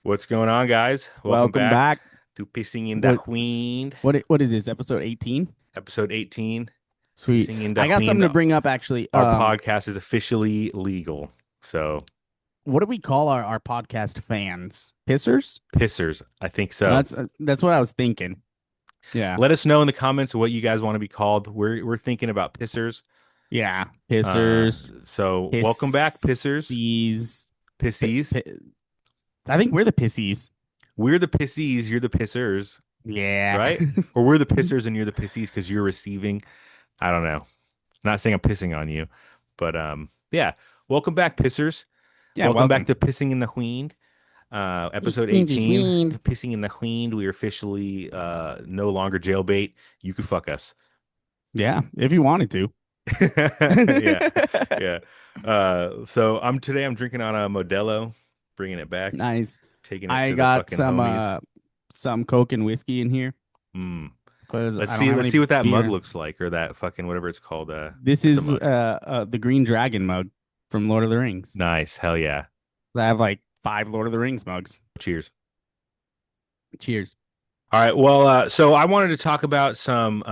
What's going on, guys? Welcome Welcome back back. to Pissing in the What Wind, what is this? Episode 18? episode 18. Sweet. Pissing in the I got something Wind. to bring up actually. Our podcast is officially legal. So, What do we call our podcast fans? Pissers? pissers, I think so. That's what I was thinking. Yeah. Let us know in the comments what you guys want to be called. We're thinking about pissers. Yeah. Uh, Pissers, so welcome back, pissers, pissies. Pi- pissies. pi- I think we're the pissies. We're the pissies, you're the pissers, Yeah. right? Or we're the pissers and you're the pissies because you're receiving. I don't know. Not saying I'm pissing on you, but yeah. Welcome back, pissers. Yeah, Welcome back welcome. to Pissing in the Wheend, episode English 18. wind. Pissing in the Wheend. We are officially no longer jailbait. You could fuck us. Yeah, if you wanted to. Yeah, yeah. So I'm drinking on a Modelo, bringing it back, Nice. taking it I to the got fucking homies. some Coke and whiskey in here Mm. because Let's I don't see. have Let's any see what that mug beer. looks like, or that fucking whatever it's called. This It's a is mug. the Green Dragon mug from Lord of the Rings. Nice. Hell yeah. I have like five Lord of the Rings mugs. Cheers. Cheers. All right. Well, so I wanted to talk about some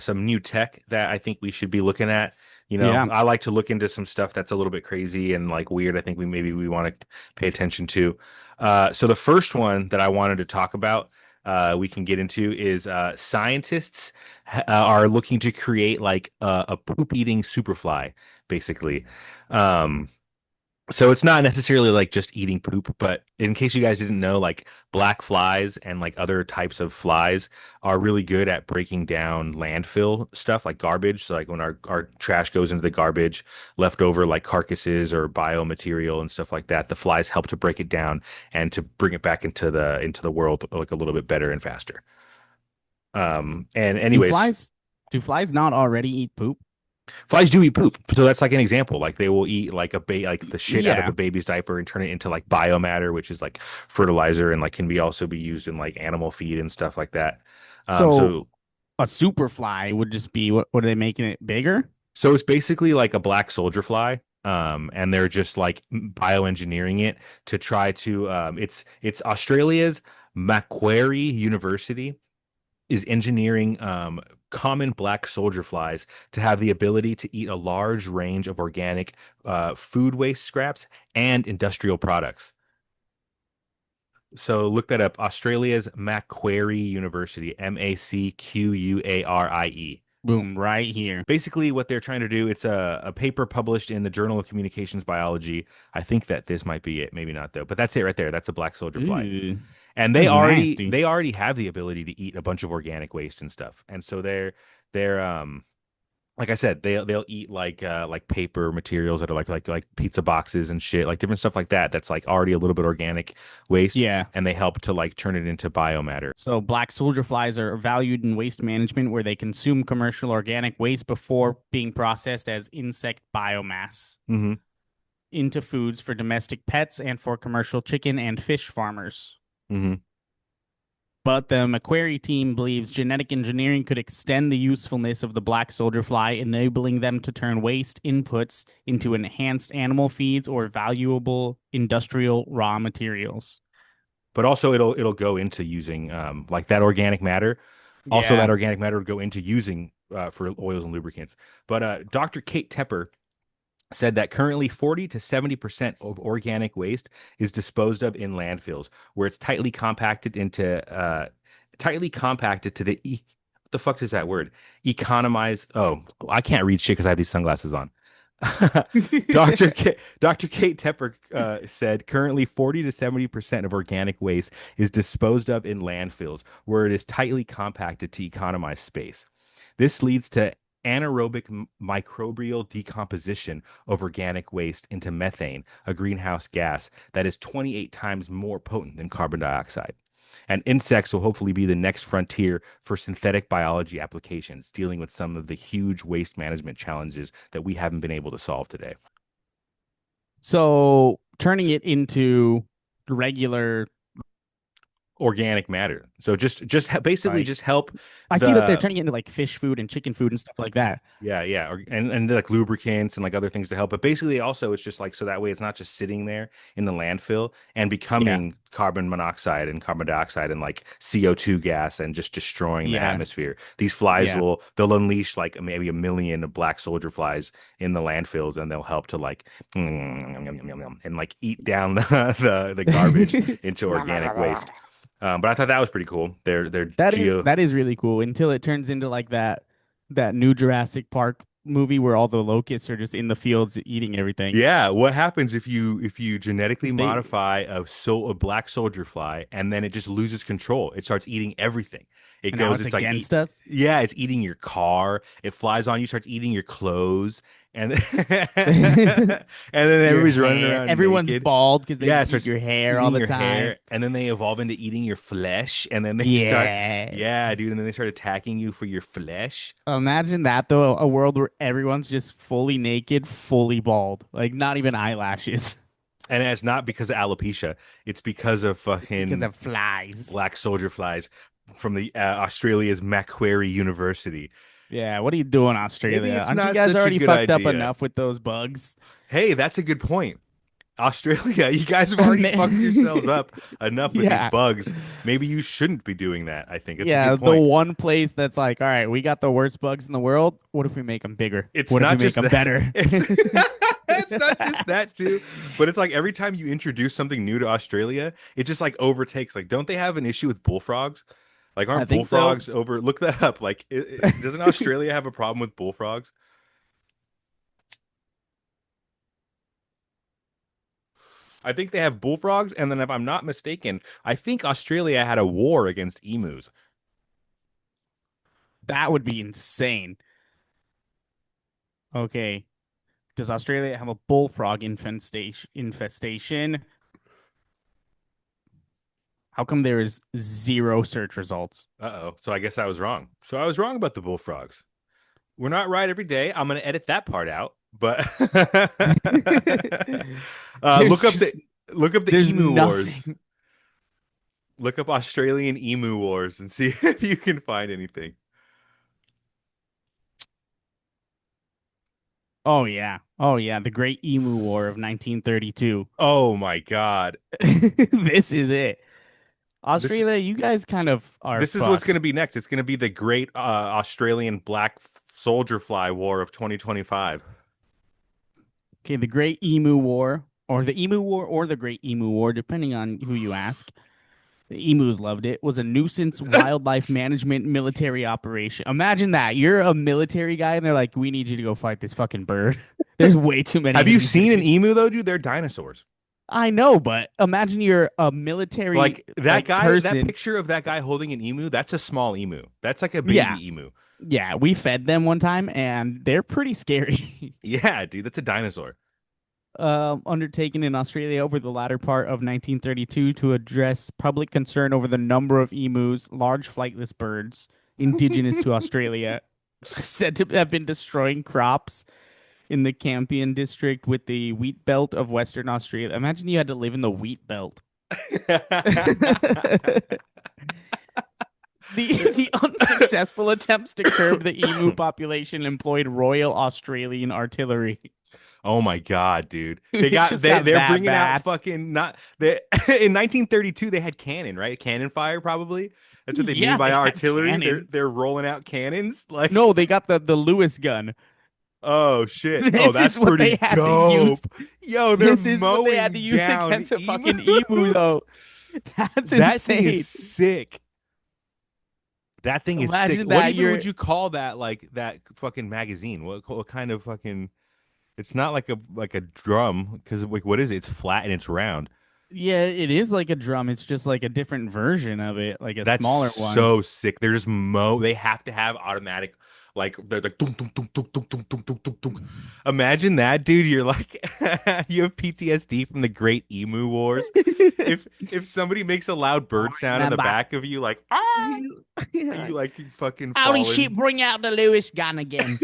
new tech that I think we should be looking at. You know, Yeah. I like to look into some stuff that's a little bit crazy and like weird. I think we want to pay attention to. So the first one that I wanted to talk about, we can get into is scientists are looking to create like a poop eating superfly, basically. Um, so it's not necessarily like just eating poop, but in case you guys didn't know, like black flies and like other types of flies are really good at breaking down landfill stuff like garbage. So like when our trash goes into the garbage, leftover like carcasses or biomaterial and stuff like that, the flies help to break it down and to bring it back into the world like a little bit better and faster. And Do anyways, flies do flies not already eat poop? flies do eat poop, so that's like an example. Like they will eat like like the shit out of a Yeah. baby's diaper and turn it into like biomatter, which is like fertilizer and like can be also be used in like animal feed and stuff like that. Um, So so a super fly would just be what are they making it bigger? so it's basically like a black soldier fly. And they're just like bioengineering it to try to it's Australia's Macquarie University is engineering common black soldier flies to have the ability to eat a large range of organic food waste scraps and industrial products. So look that up. Australia's Macquarie University, Macquarie. Boom, right here. Basically, what they're trying to do, it's a paper published in the Journal of Communications Biology. I think that this might be it, maybe not though, but that's it right there. That's a black soldier fly. Ooh, And that's nasty. they already have the ability to eat a bunch of organic waste and stuff. And so they're like I said, they'll eat like paper materials that are like pizza boxes and shit, like different stuff like that that's like already a little bit organic waste, Yeah. and they help to like turn it into biomatter. So black soldier flies are valued in waste management where they consume commercial organic waste before being processed as insect biomass Hmm. into foods for domestic pets and for commercial chicken and fish farmers. Hmm. But the Macquarie team believes genetic engineering could extend the usefulness of the black soldier fly, enabling them to turn waste inputs into enhanced animal feeds or valuable industrial raw materials. But also it'll go into using like that organic matter. Also, that Yeah. organic matter would go into using for oils and lubricants. But Dr. Kate Tepper said that currently 40 to 70% of organic waste is disposed of in landfills, where it's tightly compacted to what the fuck is that word? Economize. Oh, I can't read shit because I have these sunglasses on. Dr. Kate Tepper said currently 40 to 70% of organic waste is disposed of in landfills where it is tightly compacted to economize space. This leads to anaerobic microbial decomposition of organic waste into methane, a greenhouse gas that is 28 times more potent than carbon dioxide. And insects will hopefully be the next frontier for synthetic biology applications, dealing with some of the huge waste management challenges that we haven't been able to solve today. So turning it into regular organic matter. So basically Right. just help I see that they're the turning it into like fish food and chicken food and stuff like that. yeah, and like lubricants and like other things to help. But basically, also it's just like so that way it's not just sitting there in the landfill and Yeah. becoming carbon monoxide and carbon dioxide and like CO2 gas and just destroying the Yeah. atmosphere. These flies Yeah. they'll unleash like maybe a million black soldier flies in the landfills and they'll help to like and like eat down the garbage into organic waste. But I thought that was pretty cool. They're That is geo. that is really cool until it turns into like that new Jurassic Park movie where all the locusts are just in the fields eating everything. Yeah, what happens if you genetically 'Cause they modify a black soldier fly and then it just loses control? It starts eating everything. It and now goes, it's it's like against us. yeah, it's eating your car. It flies on you, starts eating your clothes, and and then Your everybody's running hair. around Everyone's naked. bald because they Yeah, it just eat starts your hair all eating the your time. hair, and then they evolve into eating your flesh, and then they start, Yeah. yeah, dude, and then they start attacking you for your flesh. Imagine that though, a world where everyone's just fully naked, fully bald, like not even eyelashes And it's not because of alopecia. It's because of because fucking of flies. black soldier flies from the Australia's Macquarie University. Yeah, what are you doing, Maybe Australia? it's Aren't you not guys such a already good fucked up idea. enough with those bugs? Hey, that's a good point. Australia, you guys have already fucked yourselves up enough with these Yeah. bugs. Maybe you shouldn't be doing that. I think it's a Yeah, good the point. one place that's like, all right, we got the worst bugs in the world. What if we make them bigger? It's What if we not make just them that. better? It's it's not just that too, but it's like every time you introduce something new to Australia, it just like overtakes. Like, don't they have an issue with bullfrogs? Like, I aren't think so. bullfrogs over? Look that up. Like, doesn't Australia have a problem with bullfrogs? I think they have bullfrogs, and then if I'm not mistaken, I think Australia had a war against emus. That would be insane. Okay. Does Australia have a bullfrog infestation? How come there is zero search results? Uh-oh. So I guess I was wrong. So I was wrong about the bullfrogs. We're not right every day. I'm going to edit that part out. But There's look up the just there's emu wars. nothing. Look up Australian emu wars and see if you can find anything. Oh yeah. Oh yeah, the Great Emu War of 1932. Oh my God. This is it. This Australia, you guys kind of are this is what's going to fucked. be next. It's going to be the Great Australian Black Soldier Fly War of 2025. Okay, the Great Emu War, or the Emu War, or the Great Emu War, depending on who you ask. The emus loved it. Was a nuisance wildlife management military operation. Imagine that. You're a military guy, and they're like, "We need you to go fight this fucking bird." There's way too many Have you enemies. seen an emu though, dude? They're dinosaurs. I know, but imagine you're a military Like that like guy, that person. picture of that guy holding an emu, that's a small emu. That's like a Yeah, baby emu. yeah. We fed them one time, and they're pretty scary. Yeah, dude, that's a dinosaur. Undertaken in Australia over the latter part of 1932 to address public concern over the number of emus, large flightless birds indigenous to Australia, said to have been destroying crops in the Campion district with the wheat belt of Western Australia. Imagine you had to live in the wheat belt. the the unsuccessful attempts to curb the emu population employed Royal Australian Artillery. Oh my God, dude. It just got They're that bringing out bad. fucking not they in 1932 they had cannon, right? Cannon fire probably. That's what they mean Yeah, by they had artillery. cannons. They're rolling out cannons like No, they got the Lewis gun. oh shit. Oh, This that's is what they pretty had to use. dope. Yo, they're This is what they had to mowing use down against a fucking emu, emus. though. That's That thing is insane. sick. That thing is sick. Imagine What that even you're. would you call that like that fucking magazine? What kind of fucking it's not like a drum because like what is it? It's flat and it's round. Yeah, it is like a drum. It's just like a different version of it, like a That's smaller one. so sick. They're just they have to have automatic like they're like dunk, dunk, dunk, dunk, dunk, dunk, dunk, dunk, dunk, dunk. Imagine that, dude. You're like you have PTSD from the Great Emu Wars. If somebody makes a loud I bird sound in the remember. back of you, like ah, you like fucking Holy shit, falling. bring out the Lewis gun again.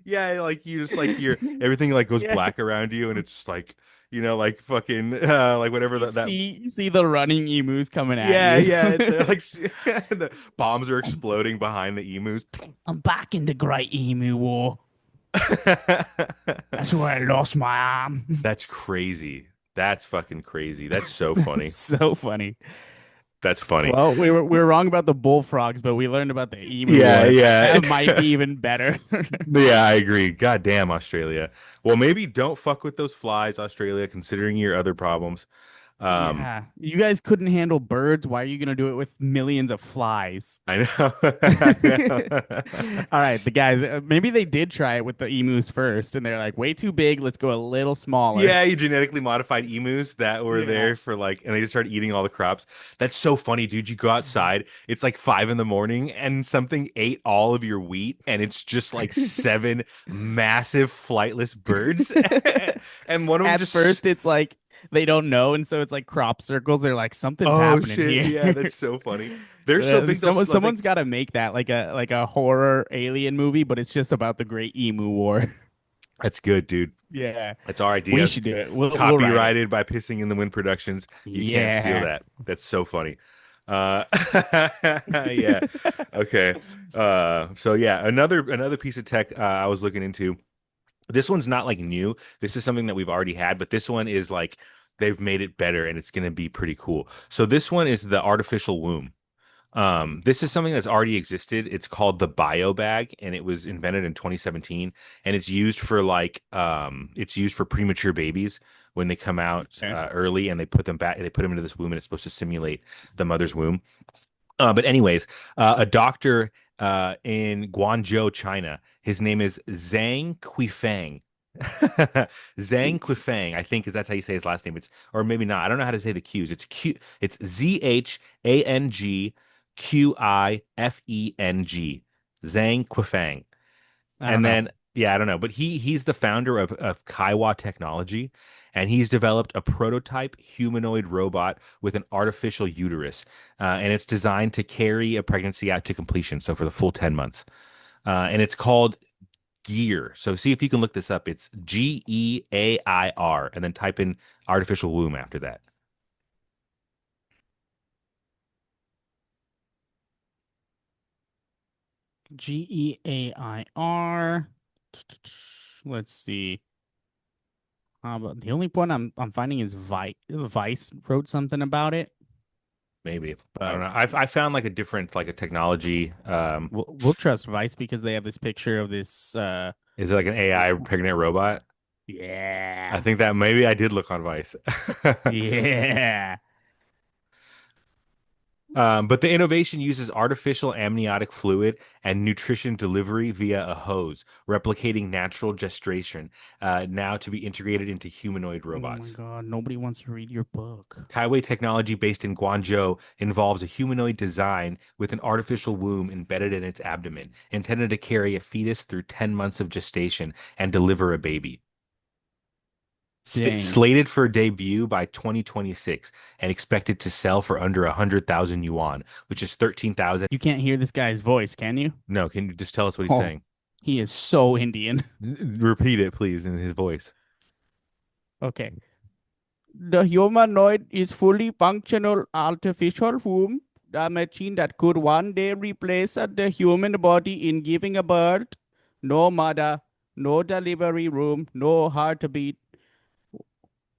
Yeah, like you just like you're everything like goes Yeah. black around you, and it's just like like fucking like whatever that. You see the running emus coming at Yeah, you. yeah. They're like the bombs are exploding behind the emus. I'm back in the Great Emu War. That's where I lost my arm. That's crazy. That's fucking crazy. That's so That's funny. so funny. That's funny. Well, we were wrong about the bullfrogs, but we learned about the emu Yeah, war. yeah. That might be even better. Yeah, I agree. God damn, Australia. Well, maybe don't fuck with those flies, Australia, considering your other problems. Um, Yeah, you guys couldn't handle birds. Why are you gonna do it with millions of flies? I know. All I know. right, the guys, maybe they did try it with the emus first, and they're like, way too big. Let's go a little smaller. Yeah, you genetically modified emus that were Yeah. there for like, and they just started eating all the crops. That's so funny, dude. You go outside, it's like 5 in the morning, and something ate all of your wheat, and it's just like seven massive flightless birds. And one of them At just, first, it's like they don't know, and so it's like crop circles. They're like, something's oh happening shit, here. yeah, that's so funny. They're so big, they'll like, Someone's got to make that like a horror alien movie, but it's just about the Great Emu War. that's good, dude. Yeah, That's our we idea. should do it. We'll write it. Copyrighted by Pissing in the Wind Productions. You can't steal Yeah. that. That's so funny. Uh, yeah. Okay. So yeah, another piece of tech I was looking into. This one's not like new. This is something that we've already had, but this one is like they've made it better and it's going to be pretty cool. So this one is the artificial womb. This is something that's already existed. It's called the bio bag, and it was invented in 2017, and it's used for it's used for premature babies when they come out Okay. early, and they put them back, they put them into this womb, and it's supposed to simulate the mother's womb. But anyways, a doctor in Guangzhou, China, his name is Zhang Quifang. Zhang Quifang, I think is that's how you say his last name. It's or maybe not. I don't know how to say the Q's. It's Q. It's ZhangQuifeng. Zhang Quifang. I don't And know. then yeah, I don't know, but he's the founder of Kaiwa Technology, and he's developed a prototype humanoid robot with an artificial uterus, and it's designed to carry a pregnancy out to completion, so for the full 10 months. And it's called Gear. So see if you can look this up. It's Geair, and then type in artificial womb after that. Geair. Let's see. But the only point I'm finding is Vice wrote something about it, Maybe I don't but know. I found like a different like a technology. we'll trust Vice because they have this picture of this. Is it like an AI pregnant robot? I Yeah, think that maybe I did look on Vice. yeah. But the innovation uses artificial amniotic fluid and nutrition delivery via a hose, replicating natural gestation, now to be integrated into humanoid Oh my robots. God, nobody wants to read your book. Kaiwei technology based in Guangzhou involves a humanoid design with an artificial womb embedded in its abdomen, intended to carry a fetus through 10 months of gestation and deliver a baby. Dang, Slated for debut by 2026 and expected to sell for under 100,000 yuan, which is 13,000. you can't hear this guy's voice, can you? No, can you just tell us what he's Oh, saying? he is so Indian. Repeat it, please, in his voice. Okay. The humanoid is fully functional artificial womb, a machine that could one day replace the human body in giving a birth. No mother, no delivery room, no heartbeat.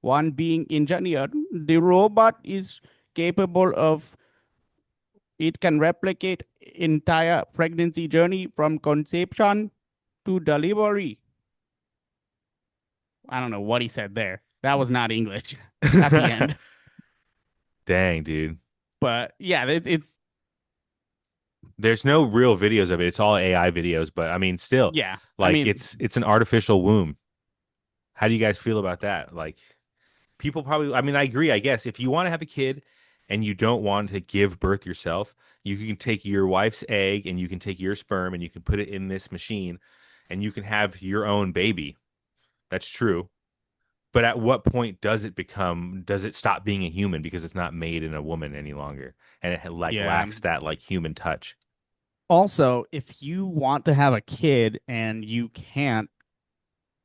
One being engineered, the robot is capable of it can replicate entire pregnancy journey from conception to delivery. I don't know what he said there. That was not English at the end. Dang, dude. But yeah, it's There's no real videos of it. It's all AI videos, but I mean, still, yeah. I like mean, it's an artificial womb. How do you guys feel about that? Like people probably, I mean, I agree, I guess. If you want to have a kid and you don't want to give birth yourself, you can take your wife's egg and you can take your sperm and you can put it in this machine and you can have your own baby. That's true. But at what point does it stop being a human because it's not made in a woman any longer and it like yeah. lacks that like human touch? Also, if you want to have a kid and you can't,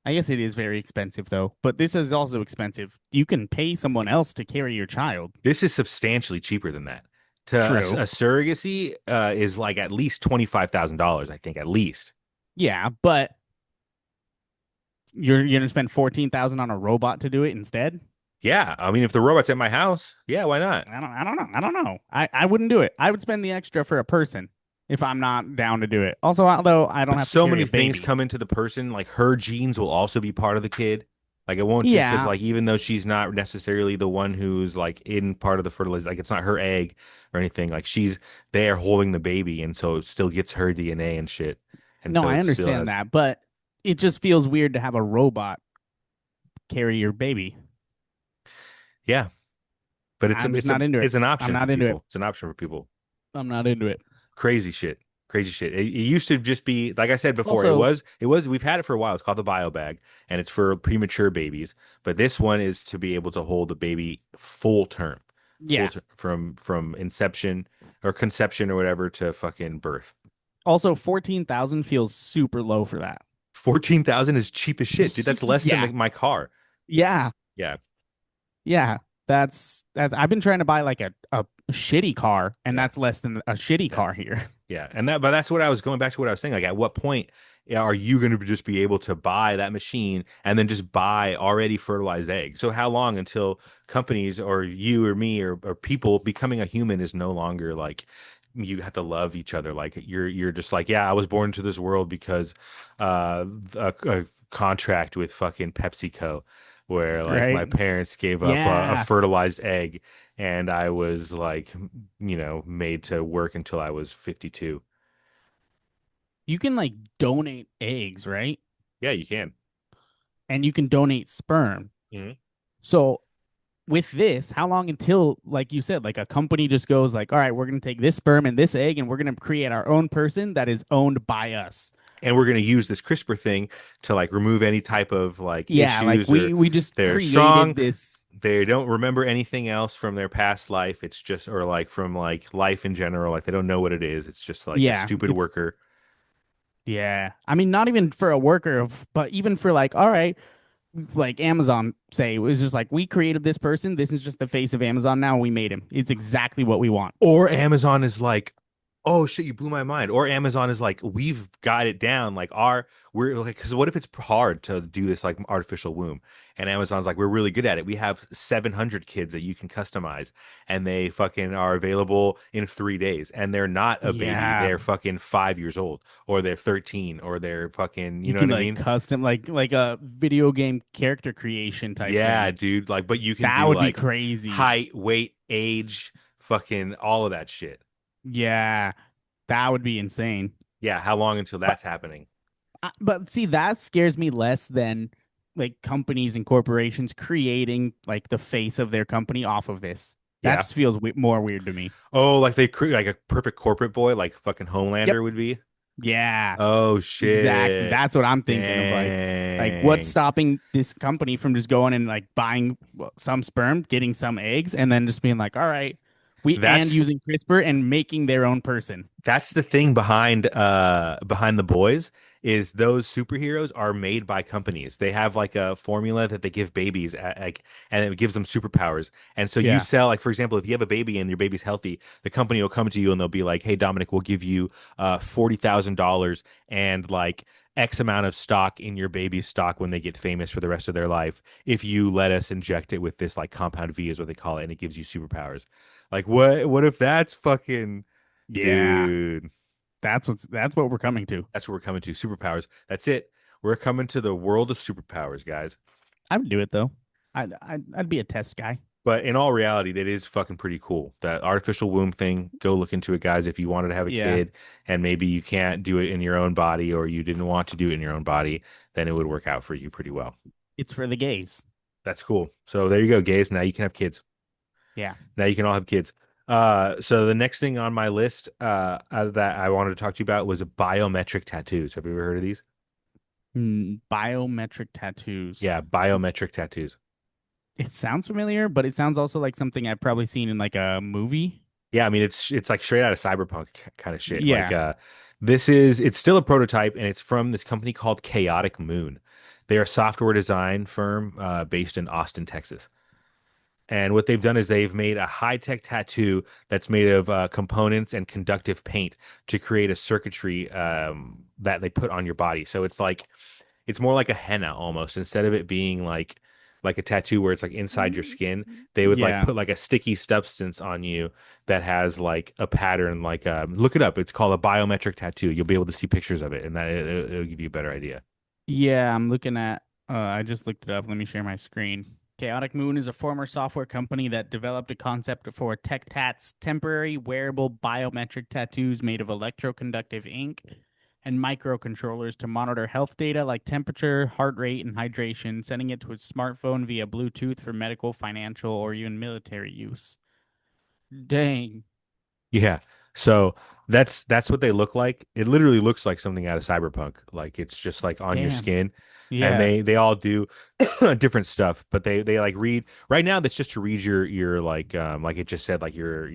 I guess it is very expensive though, but this is also expensive. You can pay someone else to carry your child. This is substantially cheaper than that. True. A surrogacy is like at least $25,000, I think, at least. Yeah, but you're gonna spend 14,000 on a robot to do it instead? Yeah, I mean, if the robot's at my house, yeah, why not? I don't know. I don't know. I wouldn't do it. I would spend the extra for a person if I'm not down to do it. Also, although I don't But have to so carry many a things baby. come into the person, like her genes will also be part of the kid. Like it won't just because Yeah. like even though she's not necessarily the one who's like in part of the fertilization, like it's not her egg or anything. Like she's there holding the baby, and so it still gets her DNA and shit, and No, so I it still understand has. that, but it just feels weird to have a robot carry your baby. Yeah, but I'm just not into it. it's an I'm option for not into it. people. It's an option for people. I'm not into it. Crazy shit. Crazy shit. It used to just be like I said before. Also, It was. We've had it for a while. It's called the bio bag, and it's for premature babies. But this one is to be able to hold the baby full term, yeah. from inception or conception or whatever to fucking birth. Also, 14,000 feels super low for that. 14,000 is cheap as shit, dude. That's less than Yeah. my car. Yeah. Yeah, Yeah. That's I've been trying to buy like a shitty car, and yeah, that's less than a shitty yeah. car here. Yeah, and that, but that's what I was going back to what I was saying. Like, at what point are you going to just be able to buy that machine and then just buy already fertilized eggs? So, how long until companies or you or me or people becoming a human is no longer like you have to love each other? Like, you're just like, yeah, I was born into this world because a contract with fucking PepsiCo, where like my Right? parents gave up a Yeah. fertilized egg and I was like, made to work until I was 52. You can like donate eggs, right? Yeah, you can. And you can donate sperm. Mhm. So with this, how long until, like you said, like a company just goes like, all right, we're gonna take this sperm and this egg, and we're gonna create our own person that is owned by us. And we're going to use this CRISPR thing to like remove any type of like Yeah, like issues or we just they're strong. created this. They don't remember anything else from their past life. It's just, or like from like life in general. Like they don't know what it is. It's just like a Yeah, stupid it's worker. yeah. I mean, not even for a worker, but even for like, all right, like Amazon say it was just like we created this person. This is just the face of Amazon now. We made him. It's exactly what we want. Or Amazon is like, oh shit, you blew my mind. Or Amazon is like, we've got it down. Like we're like, because what if it's hard to do this like artificial womb? And Amazon's like, we're really good at it. We have 700 kids that you can customize, and they fucking are available in 3 days. And they're not a baby. Yeah, They're fucking 5 years old, or they're 13, or they're fucking, you you know can what I like mean? custom like a video game character creation type Yeah, thing. dude. Like, but you can That do would be like crazy. height, weight, age, fucking all of that shit. Yeah, that would be insane. Yeah, how long until But that's happening? but see, that scares me less than like companies and corporations creating like the face of their company off of this. That Yeah. just feels more weird to me. Oh, like they create like a perfect corporate boy, like fucking Yep. Homelander would be. Yeah. Oh Exactly. shit. That's what I'm thinking of. Like what's Dang. stopping this company from just going and like buying some sperm, getting some eggs, and then just being like, all right, we and That's using CRISPR and making their own person. that's the thing behind the boys is those superheroes are made by companies. They have like a formula that they give babies like and it gives them superpowers. And so you Yeah. sell like for example, if you have a baby and your baby's healthy, the company will come to you and they'll be like, "Hey Dominic, we'll give you $40,000 and like X amount of stock in your baby's stock when they get famous for the rest of their life if you let us inject it with this like compound V is what they call it and it gives you superpowers." Like what if that's fucking Yeah. dude, That's what we're coming to. that's what we're coming to. Superpowers. That's it. We're coming to the world of superpowers, guys. I would do it though. I'd be a test guy. But in all reality, that is fucking pretty cool. That artificial womb thing, go look into it, guys. If you wanted to have a Yeah. kid and maybe you can't do it in your own body or you didn't want to do it in your own body, then it would work out for you pretty well. It's for the gays. That's cool. So there you go, gays. Now you can have kids. Yeah. Now you can all have kids. So the next thing on my list that I wanted to talk to you about was biometric tattoos. Have you ever heard of these? Biometric tattoos. Yeah, biometric tattoos. It sounds familiar, but it sounds also like something I've probably seen in like a movie. Yeah, I mean it's like straight out of cyberpunk kind of shit. Like Yeah. it's still a prototype and it's from this company called Chaotic Moon. They are a software design firm based in Austin, Texas. And what they've done is they've made a high-tech tattoo that's made of components and conductive paint to create a circuitry that they put on your body. So it's more like a henna almost. Instead of it being like a tattoo where it's like inside your skin, they would like Yeah. put like a sticky substance on you that has like a pattern. Like look it up. It's called a biometric tattoo. You'll be able to see pictures of it, and it'll give you a better idea. Yeah, I'm looking at I just looked it up. Let me share my screen. Chaotic Moon is a former software company that developed a concept for tech tats, temporary wearable biometric tattoos made of electroconductive ink and microcontrollers to monitor health data like temperature, heart rate, and hydration, sending it to a smartphone via Bluetooth for medical, financial, or even military use. Dang. Yeah. So that's what they look like. It literally looks like something out of Cyberpunk. Like it's just like on your Damn. skin. And Yeah. they all do different stuff, but they like read right now that's just to read your like it just said like your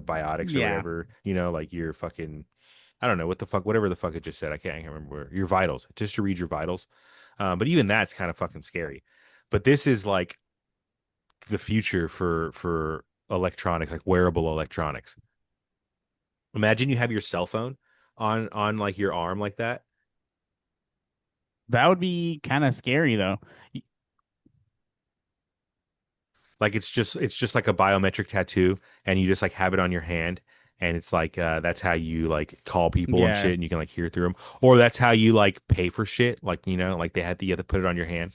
biotics or Yeah. whatever, like your fucking I don't know what the fuck whatever the fuck it just said. I can't remember your vitals. Just to read your vitals. But even that's kind of fucking scary. But this is like the future for electronics, like wearable electronics. Imagine you have your cell phone on like your arm like that. That would be kind of scary though. Like it's just like a biometric tattoo and you just like have it on your hand and it's like that's how you like call people and Yeah. shit and you can like hear through them. Or that's how you like pay for shit like like you have to put it on your hand.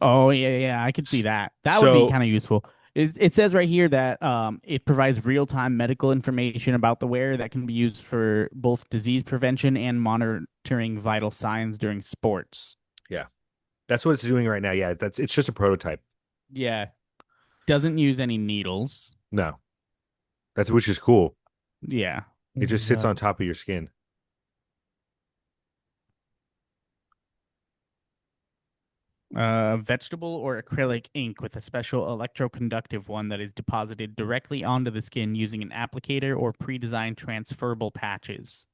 Oh yeah, yeah, I could see S- that. That would be So kind of useful. It says right here that it provides real-time medical information about the wearer that can be used for both disease prevention and monitoring vital signs during sports. yeah, that's what it's doing right now. Yeah, it's just a prototype. Yeah, doesn't use any needles. No. That's which is cool. Yeah. It just sits Uh, on top of your skin. vegetable or acrylic ink with a special electroconductive one that is deposited directly onto the skin using an applicator or pre-designed transferable patches.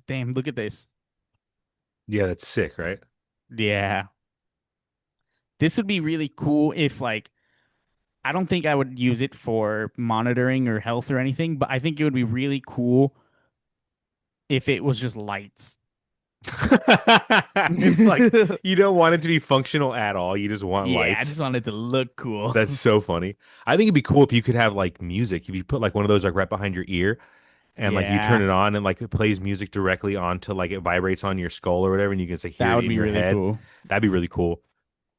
Damn, look at this. Yeah, that's sick, right? Yeah. This would be really cool if like I don't think I would use it for monitoring or health or anything, but I think it would be really cool if it was just lights. It's like you don't want it to be functional at all. You just want Yeah, I lights. just want it to look cool. That's so funny. I think it'd be cool if you could have like music. If you put like one of those like right behind your ear and like you turn Yeah, it on and like it plays music directly onto like it vibrates on your skull or whatever and you can say hear that it would in be your really head. cool. That'd be really cool.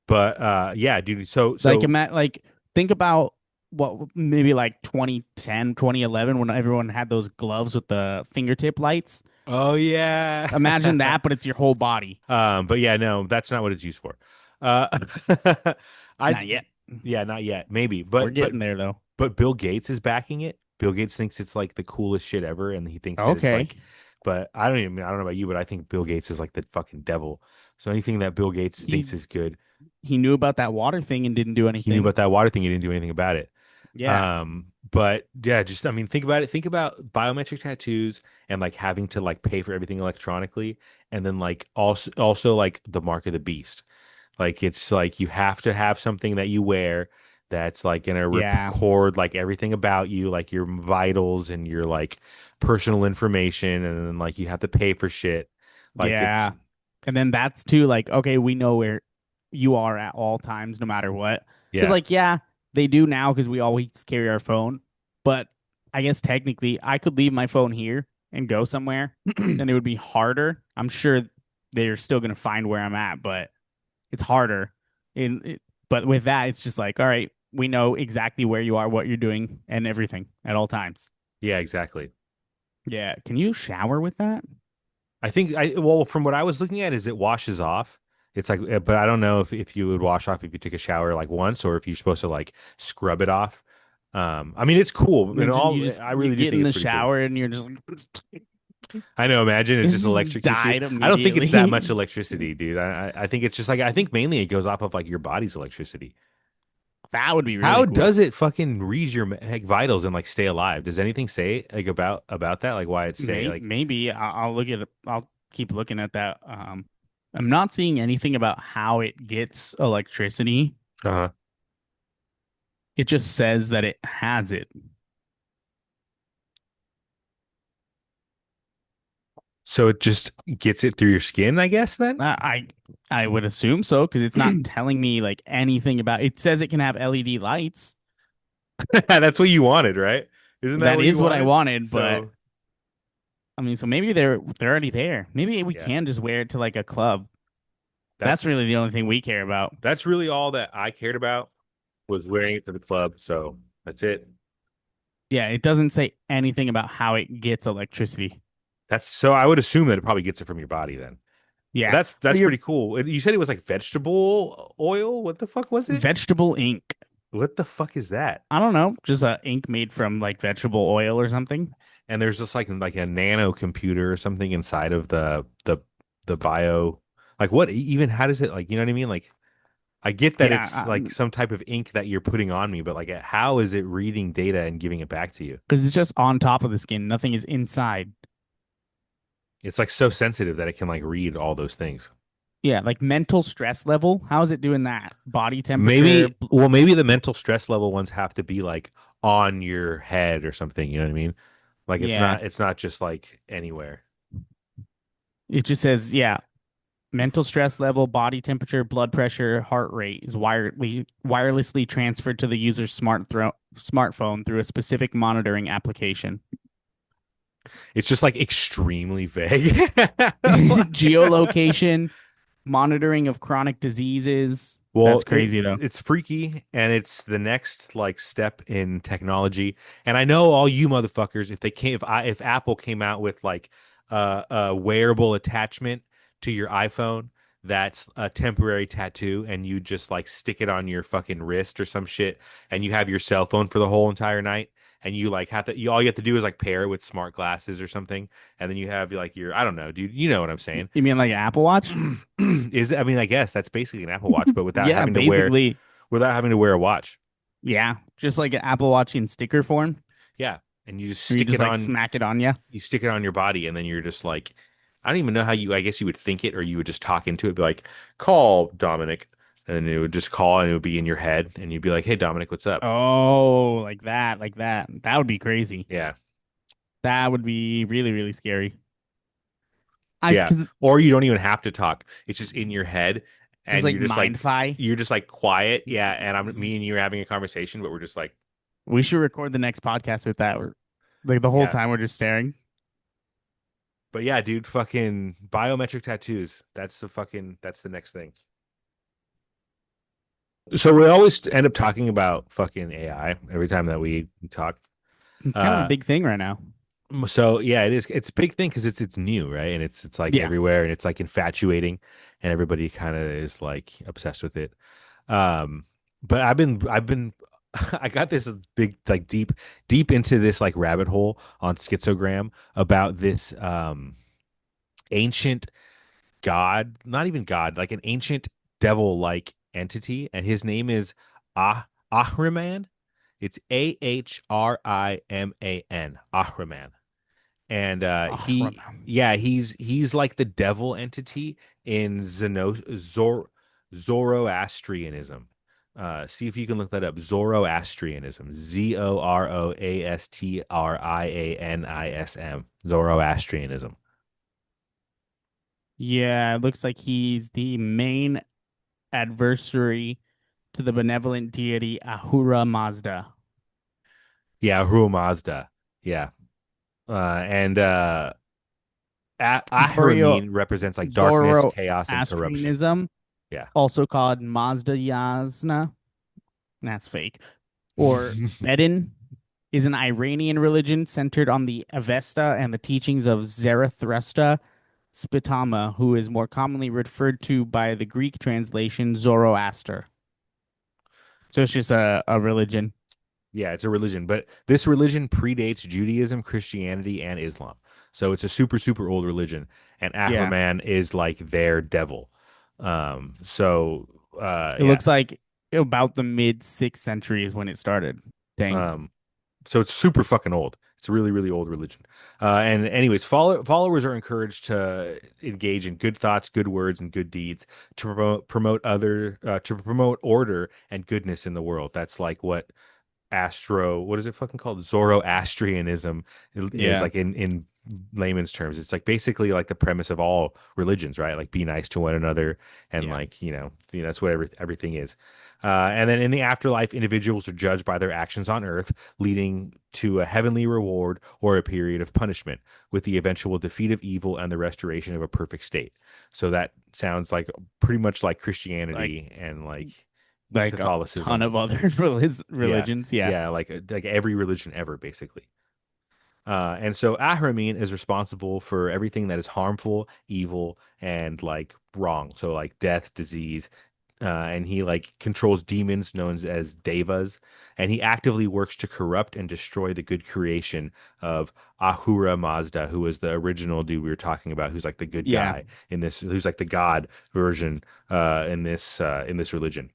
But yeah, dude. So Like so like think about what maybe like 2010, 2011 when everyone had those gloves with the fingertip lights. oh yeah. Imagine that, but it's your whole body. But yeah, no, that's not what it's used for. Uh I Not yet. yeah, not yet. Maybe. We're But getting there though. but Bill Gates is backing it. Bill Gates thinks it's like the coolest shit ever, and he thinks that it's Okay. like. But I don't know about you, but I think Bill Gates is like the fucking devil. So anything that Bill Gates He thinks is good, he knew about that water thing and didn't do he knew anything. about that water thing. He didn't do anything about it. Yeah. But yeah, just I mean, think about it. Think about biometric tattoos and like having to like pay for everything electronically, and then like also like the mark of the beast. Like it's like you have to have something that you wear that's like gonna Yeah. record like everything about you, like your vitals and your like personal information, and then like you have to pay for shit. Like it's Yeah. And then that's too like, okay, we know where you are at all times, no matter what. Because, yeah, like, yeah, they do now because we always carry our phone. But I guess technically, I could leave my phone here and go somewhere, and it would be harder. I'm sure they're still going to find where I'm at, but it's harder. But with that, it's just like, all right, we know exactly where you are, what you're doing, and everything at all times. yeah, exactly. Yeah. Can you shower with that? I think well from what I was looking at is it washes off. It's like, but I don't know if you would wash off if you took a shower like once or if you're supposed to like scrub it off. I mean, it's cool. And You all just I you really do get think in it's the pretty cool. shower and you're just I know. Imagine it it's just just electrocutes you. died I don't think it's that much immediately. electricity, dude. I think it's just like I think mainly it goes off of like your body's electricity. That would be really How cool. does it fucking read your like, vitals and like stay alive? Does anything say like about that? Like why it stay like Maybe I'll look at it. I'll keep looking at that. I'm not seeing anything about how it gets electricity. Uh-huh. It just says that it has it. So it just gets it through your skin, I guess, then? I would assume so because it's not telling me like anything about. It says it can have LED lights. That's what you wanted, right? Isn't that That what you is what I wanted? wanted, but So I mean, so maybe they're already there. Maybe we yeah, can just wear it to like a club. That's that's really the only thing we care about. that's really all that I cared about was wearing it to the club. So that's it. Yeah, it doesn't say anything about how it gets electricity. That's so I would assume that it probably gets it from your body then. But Yeah, that's but your pretty cool. You said it was like vegetable oil. What the fuck was it? vegetable ink. What the fuck is that? I don't know, just a ink made from like vegetable oil or something. And there's just like a nano computer or something inside of the bio. Like what even how does it like you know what I mean? Like I get that Yeah, it's like some type of ink that you're putting on me, but like how is it reading data and giving it back to you? because it's just on top of the skin. Nothing is inside. It's like so sensitive that it can like read all those things. Yeah, like mental stress level. How is it doing that? Body temperature. Maybe well maybe the mental stress level ones have to be like on your head or something, you know what I mean? Like Yeah, it's not just like anywhere. it just says, yeah, mental stress level, body temperature, blood pressure, heart rate is wirelessly transferred to the user's smartphone through a specific monitoring application. It's just like extremely vague. Geolocation, monitoring of chronic diseases. Well, That's crazy though. it's freaky and it's the next like step in technology. And I know all you motherfuckers, if they came, if Apple came out with like a wearable attachment to your iPhone that's a temporary tattoo and you just like stick it on your fucking wrist or some shit and you have your cell phone for the whole entire night and you like have to, all you have to do is like pair it with smart glasses or something. And then you have like your, I don't know, dude, you know what I'm saying? You mean like an Apple Watch? Is I mean, I guess that's basically an Apple Watch, but Yeah, basically. without having to wear a watch. Yeah, just like an Apple Watch in sticker form, Yeah, and you just where you stick just it like on smack it on you. you stick it on your body, and then you're just like, I don't even know how you. I guess you would think it, or you would just talk into it, be like, "Call Dominic," and it would just call, and it would be in your head, and you'd be like, "Hey, Dominic, what's up?" Oh, like that, like that. That would be crazy. Yeah, That would be really, really scary. I yeah. because Or you don't even have to talk; it's just in your head, just and like mind-fi. you're just like quiet. Yeah, and I'm me and you are having a conversation, but we're just like, We should record the next podcast with that. Like the whole yeah. time we're just staring. But yeah, dude, fucking biometric tattoos. That's the next thing. So we always end up talking about fucking AI every time that we talk. It's kind of a Uh, big thing right now. so yeah, it is. It's a big thing because it's new, right? And it's like Yeah. everywhere, and it's like infatuating, and everybody kind of is like obsessed with it. But I've been I got this big like deep into this like rabbit hole on schizogram about this ancient god, not even god, like an ancient devil-like entity, and his name is Ahriman. It's Ahriman, Ahriman, and Oh, yeah, he's like the devil entity in Zoroastrianism. See if you can look that up. Zoroastrianism, Zoroastrianism, Zoroastrianism. yeah, it looks like he's the main adversary to the benevolent deity Ahura Mazda. Yeah, Ahura Mazda. Yeah. And Zoro Ahriman represents like darkness, chaos, and corruption. Zoroastrianism, Yeah. also called Mazda Yazna, that's fake, or Bedin, is an Iranian religion centered on the Avesta and the teachings of Zarathustra Spitama, who is more commonly referred to by the Greek translation Zoroaster. So it's just a religion. Yeah, it's a religion, but this religion predates Judaism, Christianity, and Islam. So it's a super old religion, and Yeah. Ahriman is like their devil. So It yeah. looks like about the mid 6th century is when it started. Dang. Um, so it's super fucking old. It's a really, really old religion. And anyways, followers are encouraged to engage in good thoughts, good words, and good deeds to promote order and goodness in the world. That's like what is it fucking called? Zoroastrianism is Yeah. like in layman's terms. It's like basically like the premise of all religions, right? Like be nice to one another and Yeah. like, that's what everything is. And then in the afterlife, individuals are judged by their actions on earth, leading to a heavenly reward or a period of punishment, with the eventual defeat of evil and the restoration of a perfect state. So that sounds like pretty much like Like Christianity and like like a ton Catholicism. of other Yeah, religions. Yeah. yeah, like every religion ever, basically. And so Ahriman is responsible for everything that is harmful, evil, and like wrong. So like death, disease, and he like controls demons known as devas, and he actively works to corrupt and destroy the good creation of Ahura Mazda, who was the original dude we were talking about, who's like the good Yeah. guy in this, who's like the god version in this religion.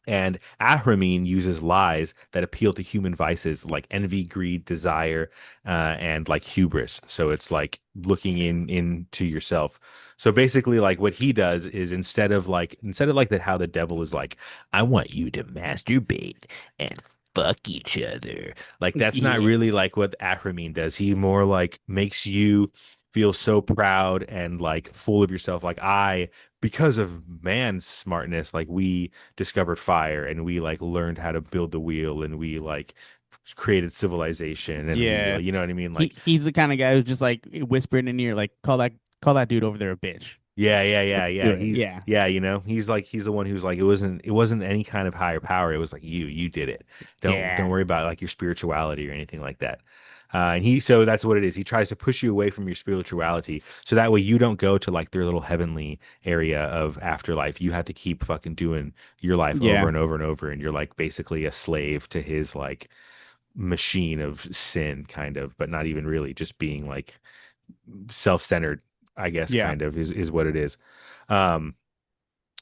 And Ahriman uses lies that appeal to human vices like envy, greed, desire, and like hubris. So it's like looking into yourself. So basically, like what he does is instead of like that, how the devil is like, I want you to masturbate and fuck each other. Like that's not Yeah. really like what Ahriman does. He more like makes you feel so proud and like full of yourself. Like because of man's smartness, like we discovered fire and we like learned how to build the wheel and we like created civilization and we Yeah. like, you know what I mean? Like He's the kind of guy who's just like whispering in your like call that dude over there a bitch. yeah, yeah, Let's yeah, do yeah. it. He's Yeah. yeah, he's the one who's like it wasn't any kind of higher power. It was like you did it. Don't Yeah. worry about like your spirituality or anything like that. So that's what it is. He tries to push you away from your spirituality, so that way you don't go to like their little heavenly area of afterlife. You have to keep fucking doing your life over Yeah. and over and over, and you're like basically a slave to his like machine of sin, kind of, but not even really, just being like self-centered, I guess, Yeah. kind of is what it is. Um,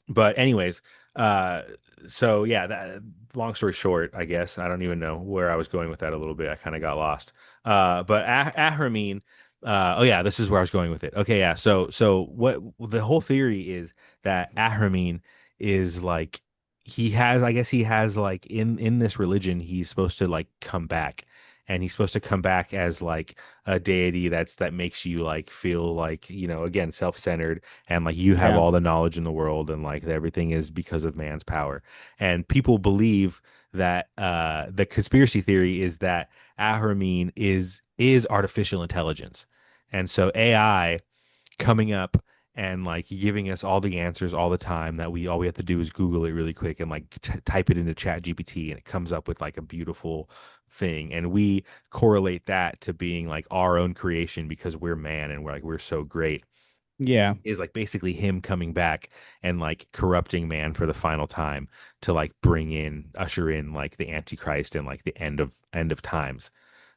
but anyways, uh, so yeah, long story short, I guess I don't even know where I was going with that a little bit. I kind of got lost. But Ahramin, oh yeah, this is where I was going with it. Okay, yeah. So what the whole theory is that Ahramin is like I guess he has like in this religion, he's supposed to like come back. And he's supposed to come back as like a deity that makes you like feel like, again, self-centered and like you have Yeah. all the knowledge in the world and like everything is because of man's power. And people believe that the conspiracy theory is that Ahramin is artificial intelligence. And so AI coming up and like giving us all the answers all the time, that we all we have to do is Google it really quick and like type it into Chat GPT and it comes up with like a beautiful thing, and we correlate that to being like our own creation because we're man and we're so great, Yeah. is like basically him coming back and like corrupting man for the final time to like usher in like the Antichrist and like the end of times.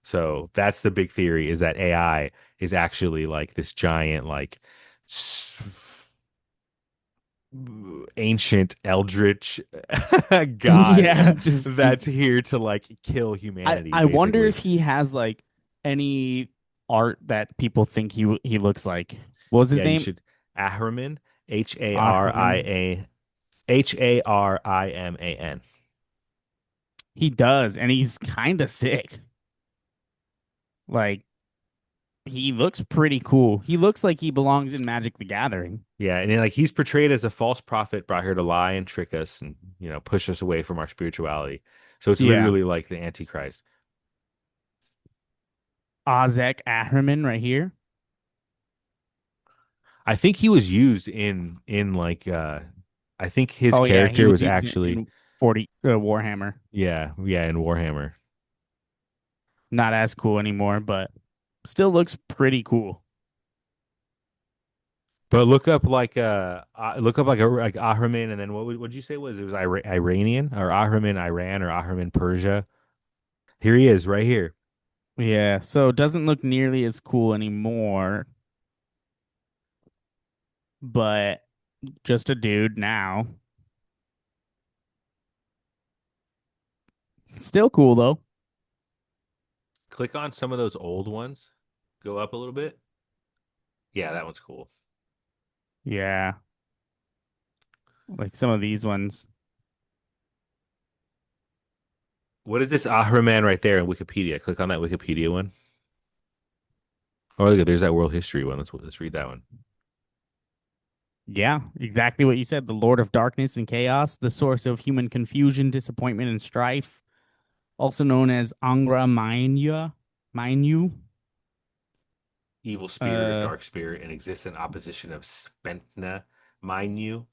So that's the big theory, is that AI is actually like this giant like ancient Eldritch Yeah. god that's here to like kill humanity I wonder basically. if he has like any art that people think he looks like. What was his Yeah, you name? should. Ahriman, H A R I Ahriman. A Hariman. He does, and he's kind of sick. Like he looks pretty cool. He looks like he belongs in Magic the Gathering. Yeah, and then, like he's portrayed as a false prophet brought here to lie and trick us and push us away from our spirituality. So it's Yeah. literally like the Antichrist. Ozek Ahriman right here. I think he was used in like I think his Oh yeah, he character was was used actually in 40 Warhammer. yeah in Warhammer. Not as cool anymore, but still looks pretty cool. But look up like Ahriman, and then what did you say was it was Iranian or Ahriman Iran or Ahriman Persia? Here he is right here. Yeah, so it doesn't look nearly as cool anymore, but just a dude now. Still cool though. Click on some of those old ones. Go up a little bit. Yeah, that one's cool. Yeah, like some of these ones. What is this Ahriman right there in Wikipedia? Click on that Wikipedia one. Oh, look, there's that world history one. Let's read that one. Yeah, exactly what you said. The Lord of Darkness and Chaos, the source of human confusion, disappointment, and strife, also known as Angra Mainyu. Evil spirit or Uh, dark spirit and exists in opposition of Spentna, mind you.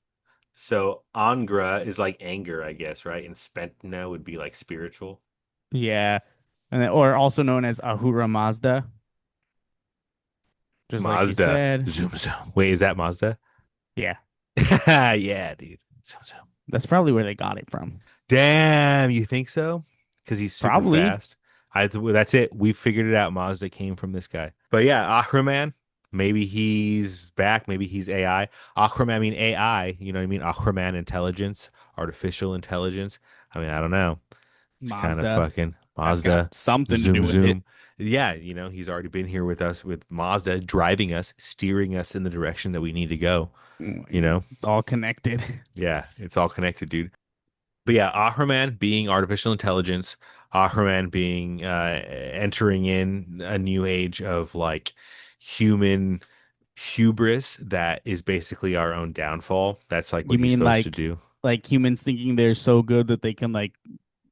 So Angra is like anger, I guess, right? And Spentna would be like spiritual. yeah, or also known as Ahura Mazda, just like you Mazda. said. Zoom zoom. Wait, is that Mazda? Yeah, Yeah, dude. Zoom zoom. that's probably where they got it from. Damn, you think so? Because he's super Probably fast. That's it. We figured it out. Mazda came from this guy. But yeah, Ahriman. Maybe he's back. Maybe he's AI. Ahriman, I mean AI. You know what I mean? Ahriman intelligence, artificial intelligence. I mean, I don't know. It's kind of Mazda. fucking That's got Mazda. something to do Zoom with it. zoom. Yeah, he's already been here with us with Mazda, driving us, steering us in the direction that we need to go. You know? It's all connected. Yeah, it's all connected, dude. But yeah, Ahriman being artificial intelligence, Ahriman being entering in a new age of like human hubris that is basically our own downfall. That's like You what he's mean supposed to do. like humans thinking they're so good that they can like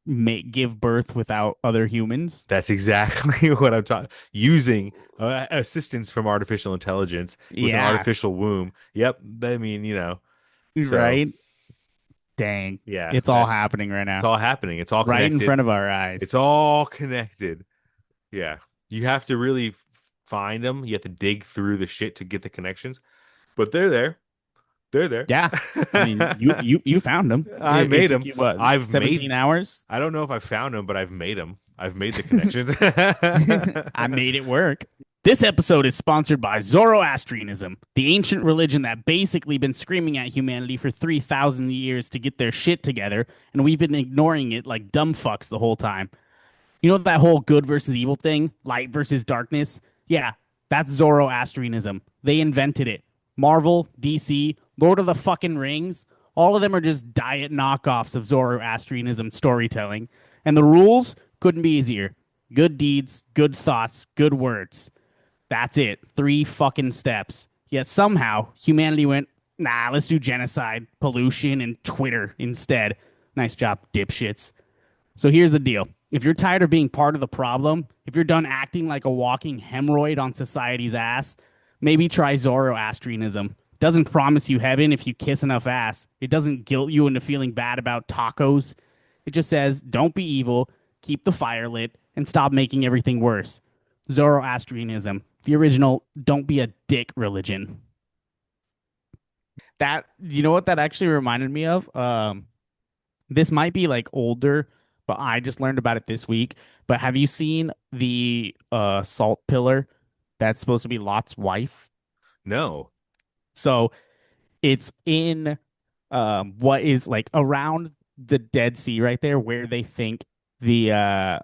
make give birth without other humans? That's exactly what I'm talking. Using assistance from artificial intelligence with an Yeah, artificial womb. Yep. I mean, so right? Dang. yeah, It's all happening right it's now. all happening. It's all Right in connected. front of our It's eyes. all connected. Yeah. You have to really find them. You have to dig through the shit to get the connections, but they're there. They're there. Yeah. I mean, you found them. I It made took them. you what, I've made, 17 hours? I don't know if I found them, but I've made them. I've made the connections. I made it work. This episode is sponsored by Zoroastrianism, the ancient religion that basically been screaming at humanity for 3,000 years to get their shit together, and we've been ignoring it like dumb fucks the whole time. You know that whole good versus evil thing? Light versus darkness? Yeah, that's Zoroastrianism. They invented it. Marvel, DC, Lord of the fucking Rings, all of them are just diet knockoffs of Zoroastrianism storytelling. And the rules couldn't be easier. Good deeds, good thoughts, good words. That's it. Three fucking steps. Yet somehow humanity went, nah, let's do genocide, pollution, and Twitter instead. Nice job, dipshits. So here's the deal. If you're tired of being part of the problem, if you're done acting like a walking hemorrhoid on society's ass, maybe try Zoroastrianism. Doesn't promise you heaven if you kiss enough ass. It doesn't guilt you into feeling bad about tacos. It just says, don't be evil, keep the fire lit, and stop making everything worse. Zoroastrianism, the original don't be a dick religion. That, you know what that actually reminded me of? This might be like older, but I just learned about it this week. But have you seen the salt pillar that's supposed to be Lot's wife? No. So it's in what is like around the Dead Sea right there where they think the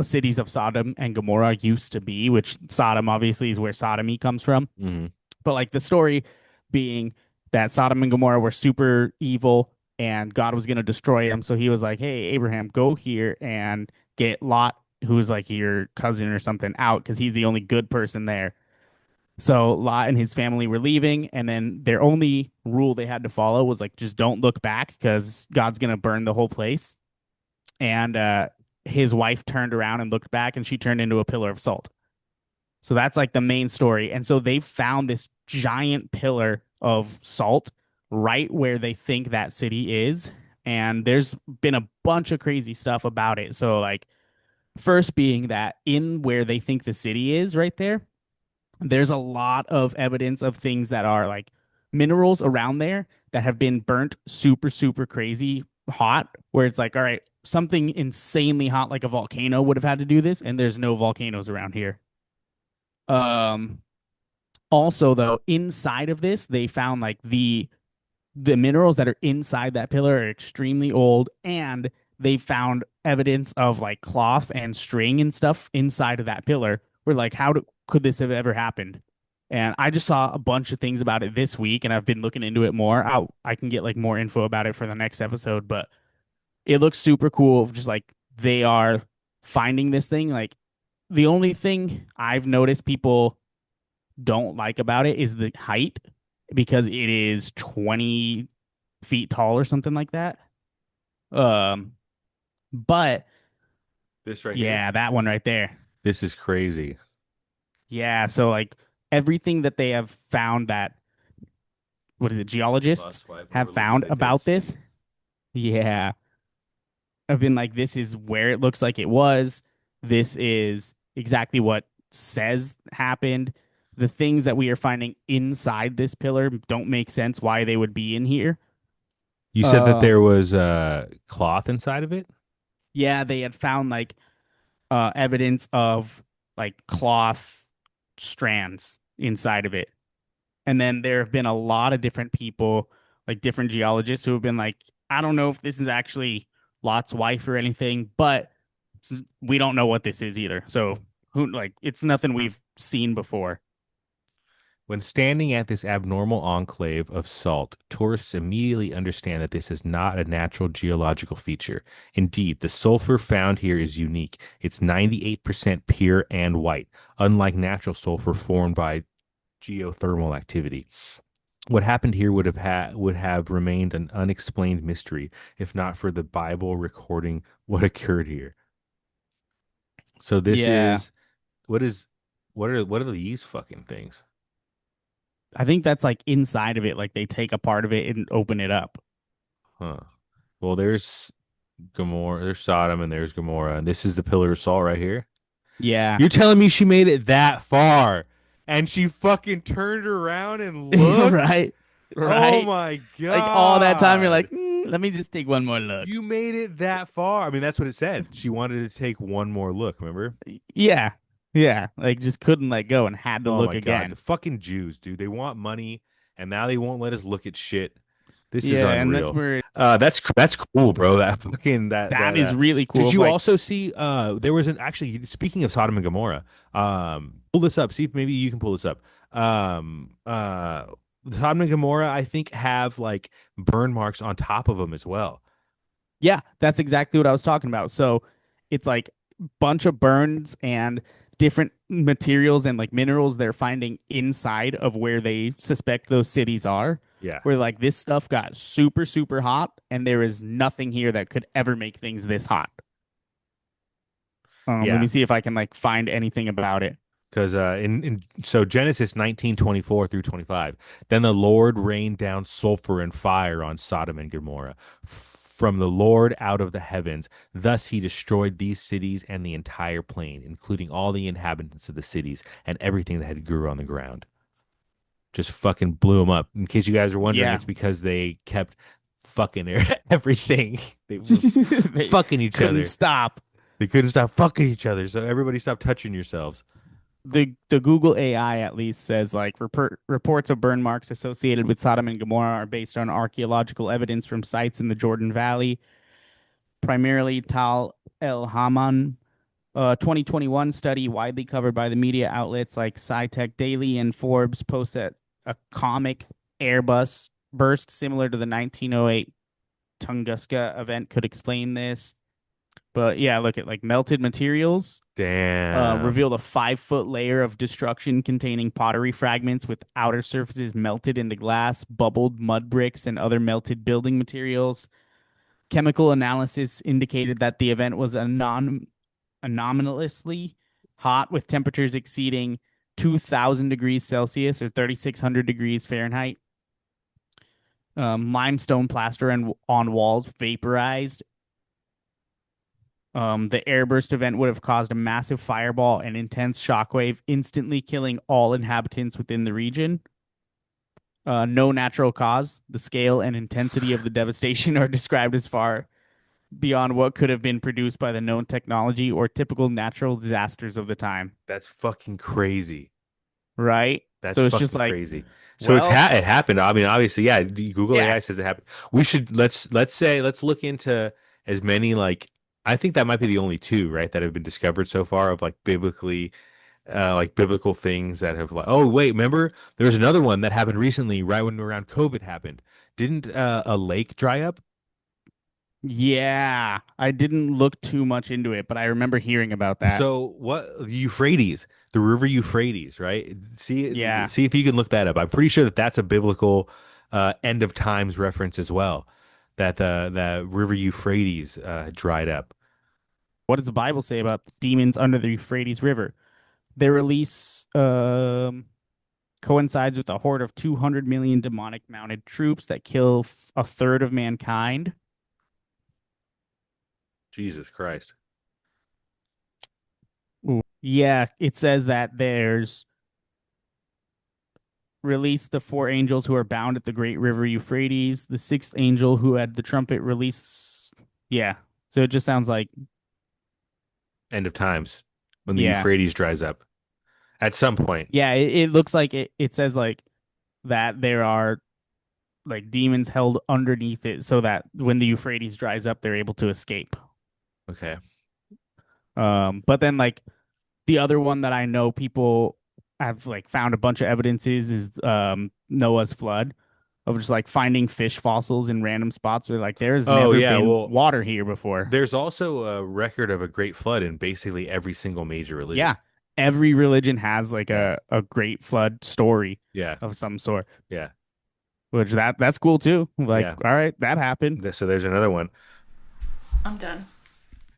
cities of Sodom and Gomorrah used to be, which Sodom obviously is where sodomy comes from. Hmm. But like the story being that Sodom and Gomorrah were super evil and God was going to destroy them. So he was like, hey, Abraham, go here and get Lot, who's like your cousin or something, out because he's the only good person there. So Lot and his family were leaving, and then their only rule they had to follow was like, just don't look back because God's going to burn the whole place. And his wife turned around and looked back, and she turned into a pillar of salt. So that's like the main story. And so they've found this giant pillar of salt right where they think that city is. And there's been a bunch of crazy stuff about it. So, like, first being that in where they think the city is right there, there's a lot of evidence of things that are like minerals around there that have been burnt super, super crazy hot, where it's like, all right, something insanely hot like a volcano would have had to do this. And there's no volcanoes around here. Um, Also, though, inside of this, they found like the minerals that are inside that pillar are extremely old, and they found evidence of like cloth and string and stuff inside of that pillar. We're like, could this have ever happened? And I just saw a bunch of things about it this week, and I've been looking into it more. I can get like more info about it for the next episode, but it looks super cool. Just like they are finding this thing. Like the only thing I've noticed people don't like about it is the height because it is 20 feet tall or something like that. Um, but This right here. yeah, that one right there. This is crazy. Yeah, so like everything that they have found that what is it, geologists Plus 5 have overlooking found the Dead about this. Sea. Yeah, I've been like, this is where it looks like it was. This is exactly what says happened. The things that we are finding inside this pillar don't make sense why they would be in here. You said that Um, there was cloth inside of it? yeah, they had found like evidence of like cloth strands inside of it. And then there have been a lot of different people, like different geologists, who have been like, I don't know if this is actually Lot's wife or anything, but we don't know what this is either. So who like it's nothing we've seen before. When standing at this abnormal enclave of salt, tourists immediately understand that this is not a natural geological feature. Indeed, the sulfur found here is unique. It's 98% pure and white, unlike natural sulfur formed by geothermal activity. What happened here would have remained an unexplained mystery if not for the Bible recording what occurred here. So this Yeah. is what is what are these fucking things? I think that's like inside of it, like they take a part of it and open it up. Huh. Well, there's Gomorrah, there's Sodom, and there's Gomorrah, and this is the Pillar of Salt right here. Yeah. You're telling me she made it that far, and she fucking turned around and looked? Right. Oh Right. my Like all that time you're like, God. let me just take one more look. You made it that far. I mean, that's what it said. She wanted to take one more look, remember? Yeah. Yeah. Like just couldn't let go and had to Oh look my God. The again. fucking Jews, dude. They want money, and now they won't let us look at shit. This is Yeah, and that's unreal. where That's cool, bro. That fucking that is really cool. Did If you like, also see there was an actually speaking of Sodom and Gomorrah, pull this up, see if maybe you can pull this up. Um uh Sodom and Gomorrah I think have like burn marks on top of them as well. yeah, that's exactly what I was talking about. So it's like bunch of burns and different materials and like minerals they're finding inside of where they suspect those cities are. Yeah. Where like this stuff got super, super hot, and there is nothing here that could ever make things this hot. Let Yeah. me see if I can like find anything about it. Because in so Genesis 19:24 through 25, then the Lord rained down sulfur and fire on Sodom and Gomorrah from the Lord out of the heavens. Thus he destroyed these cities and the entire plain, including all the inhabitants of the cities and everything that had grew on the ground. Just fucking blew them up. In case you guys are wondering, Yeah. it's because they kept fucking everything. They were They fucking each couldn't other. stop. They couldn't stop fucking each other, so everybody stopped touching yourselves. The Google AI at least says like reports of burn marks associated with Sodom and Gomorrah are based on archaeological evidence from sites in the Jordan Valley, primarily Tal El Haman. 2021 study widely covered by the media outlets like SciTech Daily and Forbes posts that a comic Airbus burst similar to the 1908 Tunguska event could explain this. But yeah, look at like melted materials Damn. revealed a 5 foot layer of destruction containing pottery fragments with outer surfaces melted into glass, bubbled mud bricks, and other melted building materials. Chemical analysis indicated that the event was anomalously hot with temperatures exceeding 2,000 degrees Celsius or 3,600 degrees Fahrenheit. Limestone plaster and on walls vaporized. The airburst event would have caused a massive fireball and intense shockwave, instantly killing all inhabitants within the region. No natural cause. The scale and intensity of the devastation are described as far beyond what could have been produced by the known technology or typical natural disasters of the time. That's fucking crazy. Right? That's So it's just fucking like, crazy. So well, it happened. I mean, obviously, yeah. Google yeah, AI says it happened. We should let's say let's look into. as many like I think that might be the only two, right, that have been discovered so far of like biblical things that have like oh wait, remember there was another one that happened recently right when around COVID happened. Didn't a lake dry up? Yeah, I didn't look too much into it, but I remember hearing about that. So what Euphrates, the river Euphrates, right? Yeah. See if you can look that up. I'm pretty sure that that's a biblical end of times reference as well. That the river Euphrates dried up. What does the Bible say about the demons under the Euphrates River? Their release coincides with a horde of 200 million demonic mounted troops that kill a third of mankind. Jesus Christ. Ooh. Yeah, it says that there's released the four angels who are bound at the great river Euphrates, the sixth angel who had the trumpet release. Yeah. So it just sounds like, End of times when the yeah. Euphrates dries up at some point. Yeah, it looks like it says like that there are like demons held underneath it so that when the Euphrates dries up, they're able to escape. Okay. But then like the other one that I know people have like found a bunch of evidences is Noah's flood of just like finding fish fossils in random spots where like there's Oh never yeah, been well, water here before. there's also a record of a great flood in basically every single major Yeah. religion. Every religion has like Yeah. a great flood story Yeah. of some sort, Yeah. which that's cool too. Like, Yeah. all right, that happened. So there's another one. I'm done.